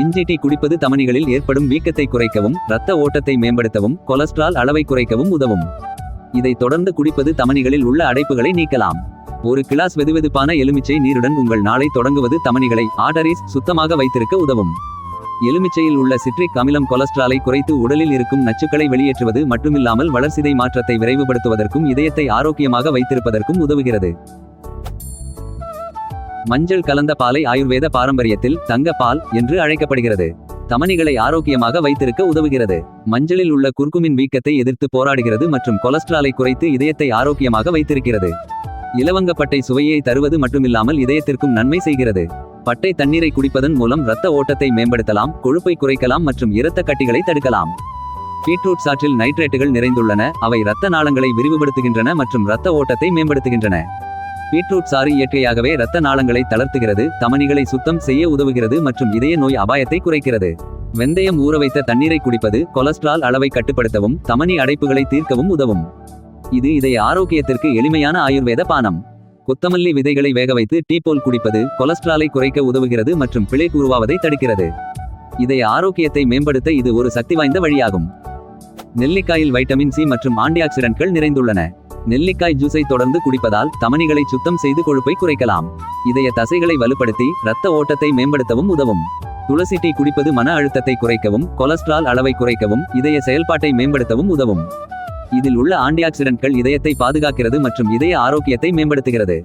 இஞ்சி டீ குடிப்பது தமனிகளில் ஏற்படும் வீக்கத்தை குறைக்கவும், இரத்த ஓட்டத்தை மேம்படுத்தவும், கொலஸ்ட்ரால் அளவை குறைக்கவும் உதவும். இதை தொடர்ந்து குடிப்பது தமனிகளில் உள்ள அடைப்புகளை நீக்கலாம். ஒரு கிளாஸ் வெதுவெதுப்பான எலுமிச்சை நீருடன் உங்கள் நாளை தொடங்குவது தமனிகளை ஆர்டரிஸ் சுத்தமாக வைத்திருக்க உதவும். எலுமிச்சையில் உள்ள சிட்ரிக் அமிலம் கொலஸ்ட்ராலை குறைத்து உடலில் இருக்கும் நச்சுக்களை வெளியேற்றுவது மட்டுமில்லாமல் வளர்சிதை மாற்றத்தை விரைவுபடுத்துவதற்கும் இதயத்தை ஆரோக்கியமாக வைத்திருப்பதற்கும் உதவுகிறது. மஞ்சள் கலந்த பாலை ஆயுர்வேத பாரம்பரியத்தில் தங்க பால் என்று அழைக்கப்படுகிறது. தமனிகளை ஆரோக்கியமாக வைத்திருக்க உதவுகிறது. மஞ்சளில் உள்ள குர்குமின் வீக்கத்தை எதிர்த்து போராடுகிறது மற்றும் கொலஸ்ட்ராலை குறைத்து இதயத்தை ஆரோக்கியமாக வைத்திருக்கிறது. இலவங்கப்பட்டை சுவையை தருவது மட்டுமில்லாமல் இதயத்திற்கும் நன்மை செய்கிறது. பட்டை தண்ணீரை குடிப்பதன் மூலம் இரத்த ஓட்டத்தை மேம்படுத்தலாம், கொழுப்பை குறைக்கலாம் மற்றும் இரத்த கட்டிகளை தடுக்கலாம். பீட்ரூட் சாற்றில் நைட்ரேட்டுகள் நிறைந்துள்ளன, அவை இரத்த நாளங்களை விரிவுபடுத்துகின்றன மற்றும் இரத்த ஓட்டத்தை மேம்படுத்துகின்றன. பீட்ரூட் சாறு இயற்கையாகவே இரத்த நாளங்களை தளர்த்துகிறது, தமனிகளை சுத்தம் செய்ய உதவுகிறது மற்றும் இதய நோய் அபாயத்தை குறைக்கிறது. வெந்தயம் ஊறவைத்த தண்ணீரை குடிப்பது கொலஸ்ட்ரால் அளவை கட்டுப்படுத்தவும், தமனி அடைப்புகளை தீர்க்கவும் உதவும். இது இதய ஆரோக்கியத்திற்கு எளிமையான ஆயுர்வேத பானம். கொத்தமல்லி விதைகளை வேக வைத்து டீ போல் குடிப்பது கொலஸ்ட்ராலை குறைக்க உதவுகிறது மற்றும் பிளேக் உருவாவதை தடுக்கிறது. இதய ஆரோக்கியத்தை மேம்படுத்த இது ஒரு சக்தி வாய்ந்த வழியாகும். நெல்லிக்காயில் வைட்டமின் சி மற்றும் ஆன்டிஆக்சிடென்ட்கள் நிறைந்துள்ளன. நெல்லிக்காய் ஜூஸை தொடர்ந்து குடிப்பதால் தமனிகளை சுத்தம் செய்து கொழுப்பை குறைக்கலாம். இதய தசைகளை வலுப்படுத்தி இரத்த ஓட்டத்தை மேம்படுத்தவும் உதவும். துளசி டீ குடிப்பது மன அழுத்தத்தை குறைக்கவும், கொலஸ்ட்ரால் அளவை குறைக்கவும், இதய செயல்பாட்டை மேம்படுத்தவும் உதவும். இதில் உள்ள ஆன்டிஆக்சிடென்ட்கள் இதயத்தை பாதுகாக்கிறது மற்றும் இதய ஆரோக்கியத்தை மேம்படுத்துகிறது.